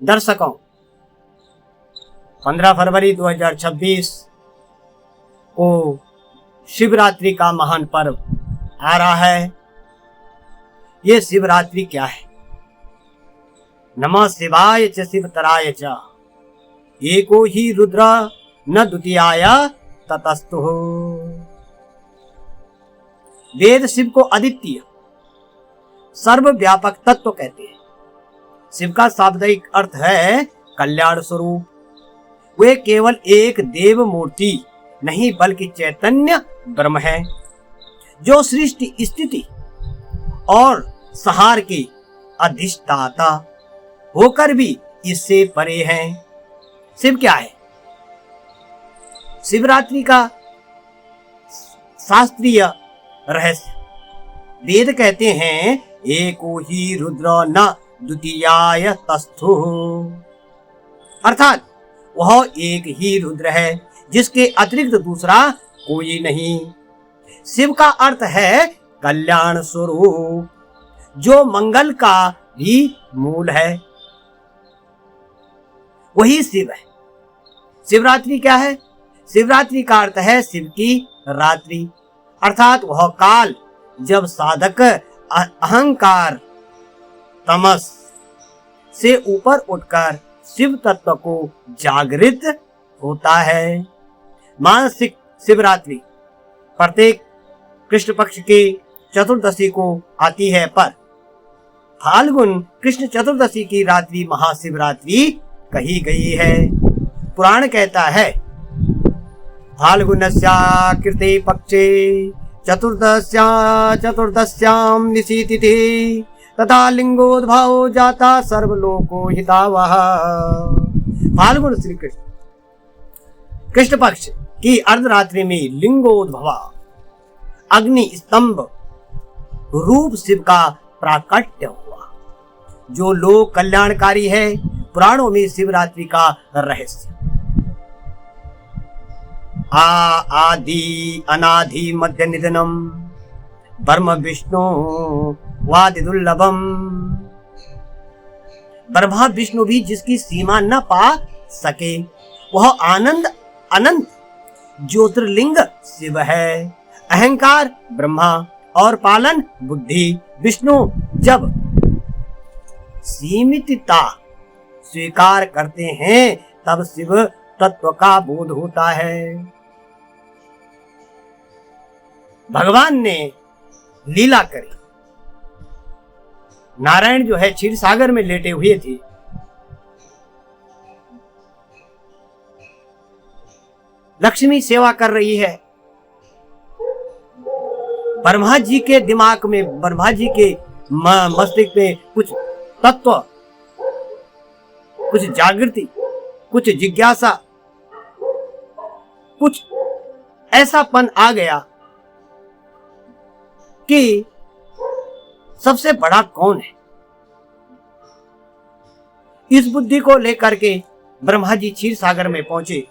दर्शकों, 15 फरवरी 2026 को शिवरात्रि का महान पर्व आ रहा है। ये शिवरात्रि क्या है? नमः शिवाय च शिवतराय च, एको ही रुद्र न द्वितीयाय ततस्तुः। वेद शिव को अद्वितीय सर्वव्यापक तत्व कहते हैं। शिव का शाब्दिक अर्थ है कल्याण स्वरूप। वे केवल एक देव मूर्ति नहीं बल्कि चैतन्य ब्रह्म है, जो सृष्टि स्थिति और संहार के अधिष्ठाता होकर भी इससे परे हैं। शिव क्या है? शिवरात्रि का शास्त्रीय रहस्य। वेद कहते हैं एको ही रुद्र न द्वितीयाय तस्थुः, अर्थात वह एक ही रुद्र है जिसके अतिरिक्त दूसरा कोई नहीं। शिव का अर्थ है कल्याण स्वरूप, जो मंगल का भी मूल है, वही शिव है। शिवरात्रि क्या है? शिवरात्रि का अर्थ है शिव की रात्रि, अर्थात वह काल जब साधक अहंकार तमस से ऊपर उठकर शिव तत्व को जागृत होता है। मासिक शिवरात्रि प्रत्येक कृष्ण पक्ष के चतुर्दशी को आती है, पर फाल्गुन कृष्ण चतुर्दशी की रात्रि महाशिवरात्रि कही गई है। पुराण कहता है फाल्गुनस्या कृते पक्षे चतुर्दश्यां निशीतिथि तथा लिंगोद्भवो जाता सर्वलोको हितावह। फाल्गुन श्री कृष्ण पक्ष की अर्धरात्रि में लिंगोद्भवा अग्नि स्तंभ रूप शिव का प्राकट्य हुआ, जो लोक कल्याणकारी है। पुराणों में शिवरात्रि का रहस्य आदि अनादि मध्य निधनम ब्रह्म विष्णु वादि दुर्लभम। ब्रह्मा विष्णु भी जिसकी सीमा न पा सके, वह आनंद अनंत ज्योतिर्लिंग शिव है। अहंकार ब्रह्मा और पालन बुद्धि विष्णु। जब सीमितता स्वीकार करते हैं तब शिव तत्व का बोध होता है। भगवान ने लीला करी। नारायण जो है क्षीर सागर में लेटे हुए थे। लक्ष्मी सेवा कर रही है। ब्रह्मा जी के दिमाग में, ब्रह्मा जी के मस्तिष्क में कुछ तत्व, कुछ जागृति, कुछ जिज्ञासा, कुछ ऐसापन आ गया कि सबसे बड़ा कौन है। इस बुद्धि को लेकर के ब्रह्मा जी क्षीर सागर में पहुंचे।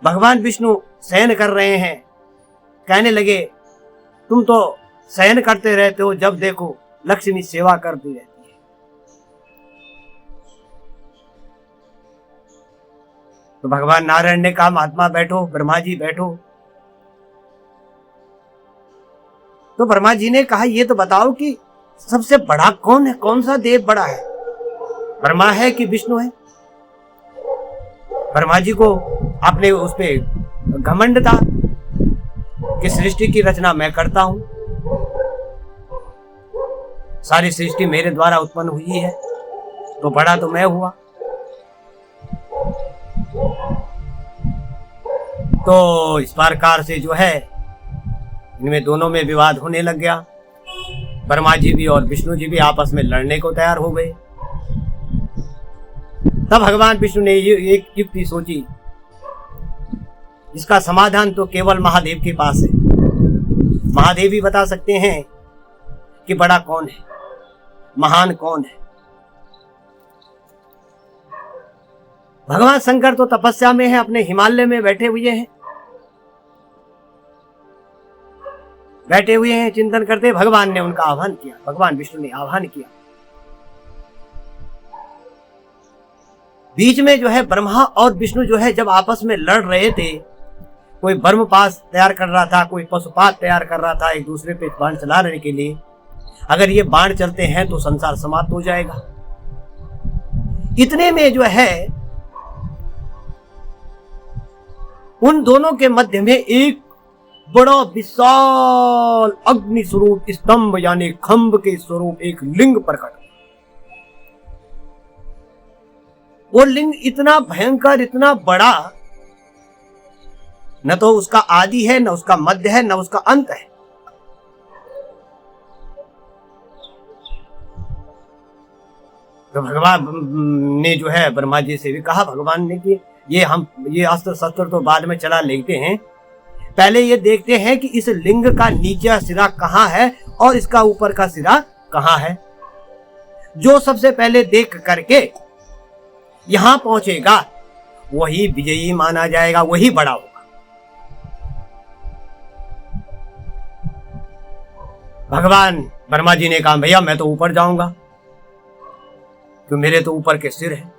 भगवान विष्णु शयन कर रहे हैं। कहने लगे तुम तो शयन करते रहते हो, जब देखो लक्ष्मी सेवा करती रहती है। तो भगवान नारायण ने कहा महात्मा बैठो, ब्रह्मा जी बैठो। तो ब्रह्मा जी ने कहा ये तो बताओ कि सबसे बड़ा कौन है, कौन सा देव बड़ा है, ब्रह्मा है कि विष्णु है। ब्रह्मा जी को अपने उस पे घमंड था कि सृष्टि की रचना मैं करता हूं, सारी सृष्टि मेरे द्वारा उत्पन्न हुई है, तो बड़ा तो मैं हुआ। तो इस प्रकार से जो है इनमें दोनों में विवाद होने लग गया। ब्रह्मा जी भी और विष्णु जी भी आपस में लड़ने को तैयार हो गए। तब भगवान विष्णु ने ये एक युक्ति सोची, इसका समाधान तो केवल महादेव के पास है। महादेव ही बता सकते हैं कि बड़ा कौन है, महान कौन है। भगवान शंकर तो तपस्या में है, अपने हिमालय में बैठे हुए हैं, चिंतन करते। भगवान ने उनका आह्वान किया, भगवान विष्णु ने आह्वान किया। बीच में जो है ब्रह्मा और विष्णु जो है जब आपस में लड़ रहे थे, कोई ब्रह्मपास तैयार कर रहा था, कोई पशुपात तैयार कर रहा था एक दूसरे पे बाण चलाने के लिए। अगर ये बाण चलते हैं तो संसार समाप्त हो जाएगा। इतने में जो है उन दोनों के मध्य में एक बड़ा विशाल अग्नि स्वरूप स्तंभ यानी खंभ के स्वरूप एक लिंग प्रकट। वो लिंग इतना भयंकर, इतना बड़ा, न तो उसका आदि है, न उसका मध्य है, न उसका अंत है। तो भगवान ने जो है ब्रह्मा जी से भी कहा, भगवान ने कि ये अस्त्र शस्त्र तो बाद में चला लेते हैं, पहले ये देखते हैं कि इस लिंग का नीचे सिरा कहाँ है और इसका ऊपर का सिरा कहाँ है। जो सबसे पहले देख करके यहां पहुंचेगा वही विजयी माना जाएगा, वही बड़ा होगा। भगवान ब्रह्मा जी ने कहा, भैया मैं तो ऊपर जाऊंगा, तो मेरे तो ऊपर के सिर है,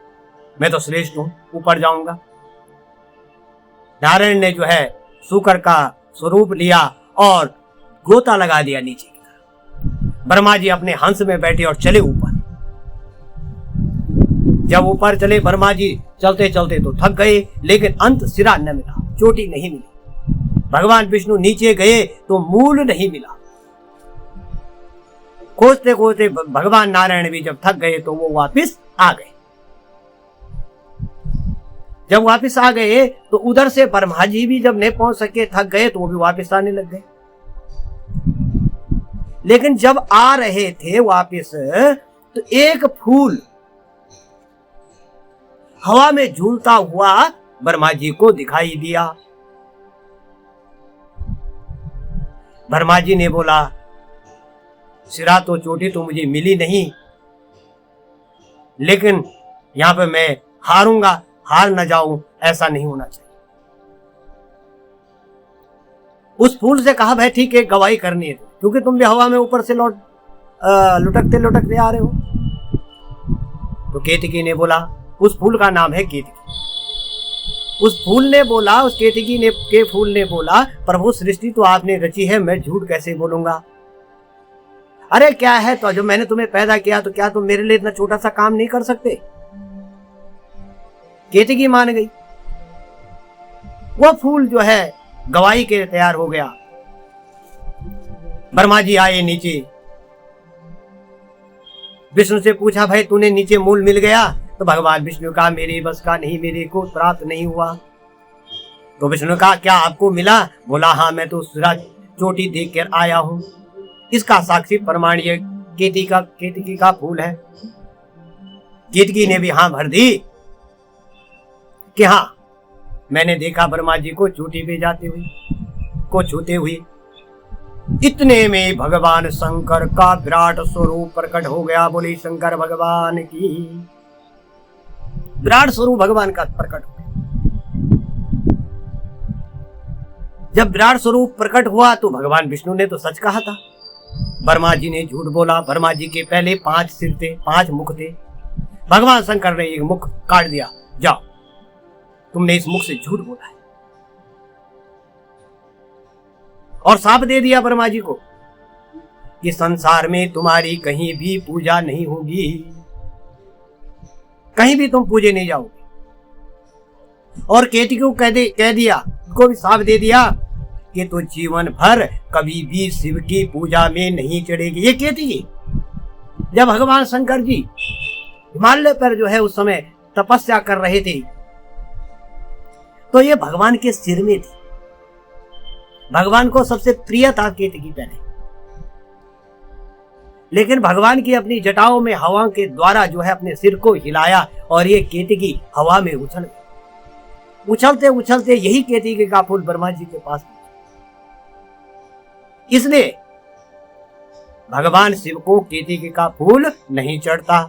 मैं तो श्रेष्ठ हूं, ऊपर जाऊंगा। नारायण ने जो है शुकर का स्वरूप लिया और गोता लगा दिया नीचे की तरफ। ब्रह्मा जी अपने हंस में बैठे और चले ऊपर। जब ऊपर चले ब्रह्मा जी, चलते चलते तो थक गए, लेकिन अंत सिरा न मिला, चोटी नहीं मिली। भगवान विष्णु नीचे गए तो मूल नहीं मिला। खोजते खोजते भगवान नारायण भी जब थक गए तो वो वापिस आ गए। जब वापिस आ गए तो उधर से ब्रह्मा जी भी जब नहीं पहुंच सके, थक गए, तो वो भी वापिस आने लग गए। लेकिन जब आ रहे थे वापिस तो एक फूल हवा में झूलता हुआ ब्रह्मा जी को दिखाई दिया। ब्रह्मा जी ने बोला, सिरा तो चोटी तो मुझे मिली नहीं, लेकिन यहां पे मैं हारूंगा, हार न जाऊं, ऐसा नहीं होना चाहिए। उस फूल से कहा, भाई ठीक है, गवाही करनी है, क्योंकि तुम भी हवा में ऊपर से लुटकते लुटकते आ रहे हो। तो केतकी ने बोला, उस फूल का नाम है केतकी। उस फूल ने बोला, उस केतकी ने के फूल ने बोला, प्रभु सृष्टि तो आपने रची है, मैं झूठ कैसे बोलूंगा। अरे क्या है, तो जो मैंने तुम्हें पैदा किया तो क्या तुम मेरे लिए इतना छोटा सा काम नहीं कर सकते। केतकी मान गई। वो फूल जो है गवाही के तैयार हो गया। ब्रह्मा जी आए नीचे, विष्णु से पूछा, भाई तूने नीचे मूल मिल गया? तो भगवान विष्णु का, मेरे बस का नहीं, मेरे को प्राप्त नहीं हुआ। तो विष्णु का, क्या आपको मिला? बोला, हाँ मैं तो सूरज चोटी देख कर आया हूं। इसका साक्षी प्रमाण ये केतकी का फूल है। केतकी ने भी हाँ भर दी कि हाँ मैंने देखा ब्रह्मा जी को चोटी पे जाते हुए, को छूते हुए। इतने में भगवान शंकर का विराट स्वरूप प्रकट हो गया। बोले शंकर भगवान की। विराट स्वरूप भगवान का प्रकट हो गया। जब विराट स्वरूप प्रकट हुआ तो भगवान विष्णु ने तो सच कहा था, ब्रह्मा जी ने झूठ बोला। ब्रह्मा जी के पहले 5 सिर थे, 5 मुख थे। भगवान शंकर ने एक मुख काट दिया, जाओ तुमने इस मुख से झूठ बोला है। और साप दे दिया ब्रह्मा जी को कि संसार में तुम्हारी कहीं भी पूजा नहीं होगी, कहीं भी तुम पूजे नहीं जाओगे। और केतकी को कह दिया, उसको भी साप दे दिया कि तो जीवन भर कभी भी शिव की पूजा में नहीं चढ़ेगी। ये केतकी जब भगवान शंकर जी हिमालय पर जो है उस समय तपस्या कर रहे थे, तो ये भगवान के सिर में थी। भगवान को सबसे प्रिय था केतकी पहले, लेकिन भगवान की अपनी जटाओं में हवा के द्वारा जो है अपने सिर को हिलाया और ये केतकी हवा में उछल गई। उछलते उछलते यही केतकी का फूल ब्रह्मा जी के पास। इसलिए भगवान शिव को केतकी का फूल नहीं चढ़ता।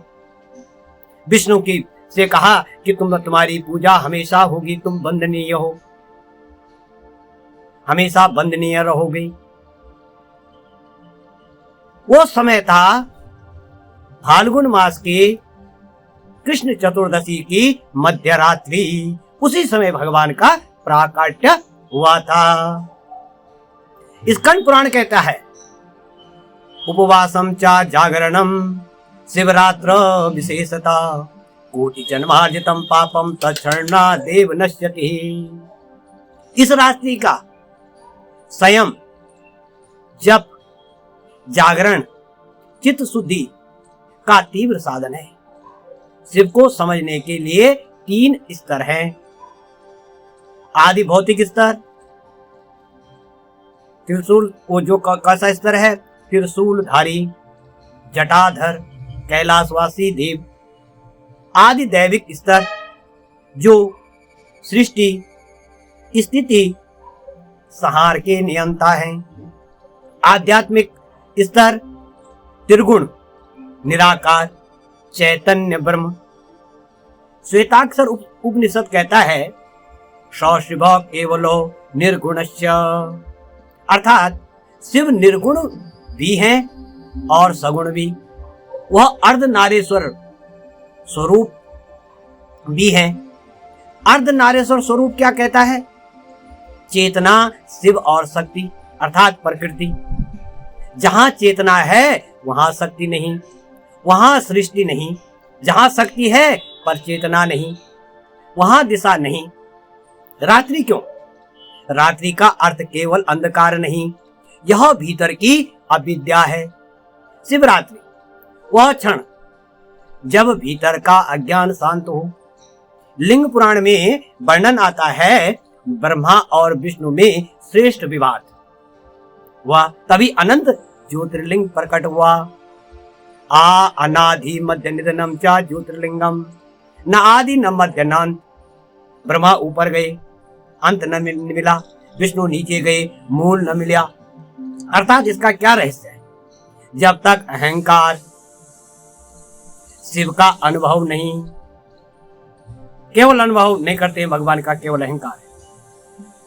विष्णु की से कहा कि तुम्हारी पूजा हमेशा होगी, तुम वंदनीय हो, हमेशा वंदनीय रहोगे। वो समय था फाल्गुन मास के कृष्ण चतुर्दशी की मध्य रात्रि, उसी समय भगवान का प्राकट्य हुआ था। स्कंद पुराण कहता है उपवासम चा जागरणम शिवरात्र विशेषता कोटि जन्मार्जितम पापम तत्क्षणा देव नश्यति। इस रात्रि का संयम, जप, जागरण चित्त शुद्धि का तीव्र साधन है। शिव को समझने के लिए 3 स्तर हैं। आदि भौतिक स्तर, त्रिशूल वो जो कैसा स्तर है, त्रिशूलधारी जटाधर कैलाशवासी देव। आदि दैविक स्तर जो सृष्टि स्थिति संहार के नियंता हैं। आध्यात्मिक स्तर त्रिगुण निराकार चैतन्य ब्रह्म। श्वेताक्षर उपनिषद कहता है शिव केवलो निर्गुणस्य, अर्थात शिव निर्गुण भी हैं और सगुण भी। वह अर्धनारेश्वर स्वरूप भी हैं। अर्धनारेश्वर स्वरूप क्या कहता है? चेतना, शिव और शक्ति अर्थात प्रकृति। जहां चेतना है वहां शक्ति नहीं, वहां सृष्टि नहीं। जहां शक्ति है पर चेतना नहीं, वहां दिशा नहीं। रात्रि क्यों? रात्रि का अर्थ केवल अंधकार नहीं, यह भीतर की अविद्या है। शिवरात्रि वह क्षण जब भीतर का अज्ञान शांत हो। लिंग पुराण में वर्णन आता है ब्रह्मा और विष्णु में श्रेष्ठ विवाद हुआ, तभी अनंत ज्योतिर्लिंग प्रकट हुआ। अनादि मध्य निधनम च ज्योतिर्लिंगम, न आदि न मध्य न अंत। ब्रह्मा ऊपर गए, अंत न मिला। विष्णु नीचे गए, मूल न मिला। अर्थात इसका क्या रहस्य है? जब तक अहंकार शिव का अनुभव नहीं, केवल अनुभव नहीं करते भगवान का, केवल अहंकार है।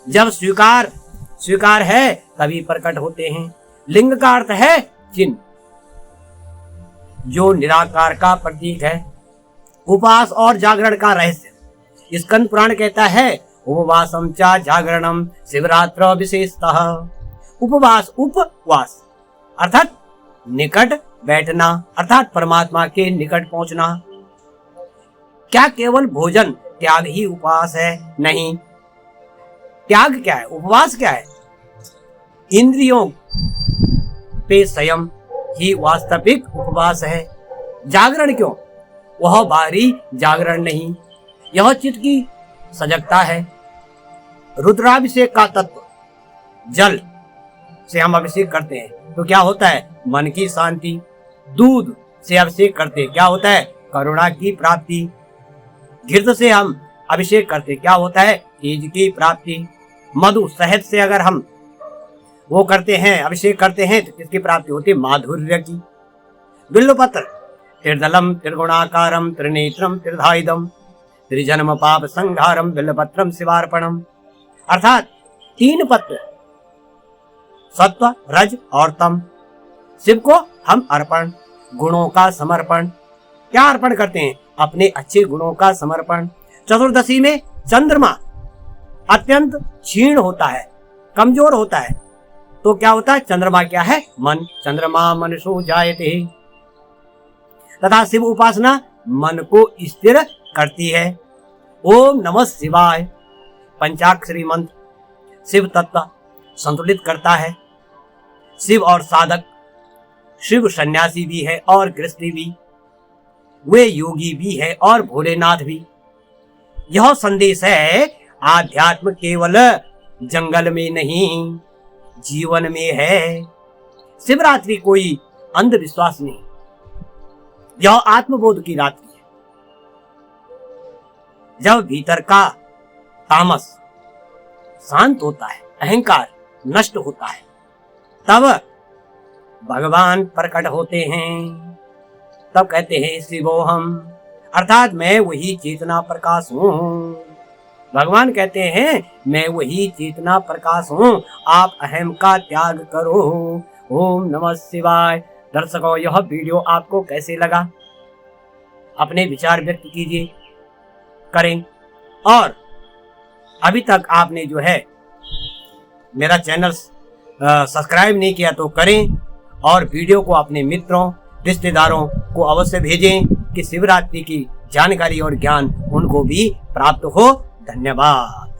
जब स्वीकार है तभी प्रकट होते हैं। लिंग का अर्थ है चिन्ह, जो निराकार का प्रतीक है। उपवास और जागरण का रहस्य स्कंद पुराण कहता है उपवासम च जागरणम शिवरात्र विशेषतः। उपवास अर्थात निकट बैठना, अर्थात परमात्मा के निकट पहुंचना। क्या केवल भोजन त्याग ही उपवास है? नहीं। त्याग क्या है? उपवास क्या है? इंद्रियों पे संयम ही वास्तविक उपवास है। जागरण क्यों? वह बाहरी जागरण नहीं, यह चित्त की सजगता है। रुद्राभिषेक का तत्व, जल से हम अभिषेक करते हैं तो क्या होता है? मन की शांति। दूध से अभिषेक करते क्या होता है? करुणा की प्राप्ति। घृत से हम अभिषेक करते क्या होता है? तेज की प्राप्ति। मधु, शहद से अगर हम वो करते हैं, अभिषेक करते हैं तो किसकी प्राप्ति होती है? माधुर्य की। बिल्वपत्र त्रिदलम त्रिगुणाकारम त्रिनेत्रम त्रिधायुधम त्रिजन्म पाप संहारम बिल्वपत्रम शिवार्पणम। अर्थात 3 पत्र, सत्व, रज और तम। शिव को हम अर्पण, गुणों का समर्पण। क्या अर्पण करते हैं? अपने अच्छे गुणों का समर्पण। चतुर्दशी में चंद्रमा अत्यंत क्षीण होता है, कमजोर होता है, तो क्या होता है? चंद्रमा क्या है? मन। चंद्रमा मनसो जायते। तथा शिव उपासना मन को स्थिर करती है। ओम नमः शिवाय पंचाक्षरी मंत्र शिव तत्व संतुलित करता है। शिव और साधक, शिव सन्यासी भी है और गृहस्थी भी, वे योगी भी है और भोलेनाथ भी। यह संदेश है आध्यात्म केवल जंगल में नहीं, जीवन में है। शिवरात्रि कोई अंधविश्वास नहीं, यह आत्मबोध की रात्रि है। जब भीतर का तामस शांत होता है, अहंकार नष्ट होता है, तब भगवान प्रकट होते हैं। तब कहते हैं शिवोहम, अर्थात मैं वही चेतना प्रकाश हूँ। भगवान कहते हैं मैं वही चेतना प्रकाश हूँ, आप अहम का त्याग करो। ओम नमः शिवाय। दर्शकों, यह वीडियो आपको कैसे लगा? अपने विचार व्यक्त कीजिए, करें। और अभी तक आपने जो है मेरा चैनल सब्सक्राइब नहीं किया तो करें, और वीडियो को अपने मित्रों रिश्तेदारों को अवश्य भेजें कि शिवरात्रि की जानकारी और ज्ञान उनको भी प्राप्त हो। धन्यवाद।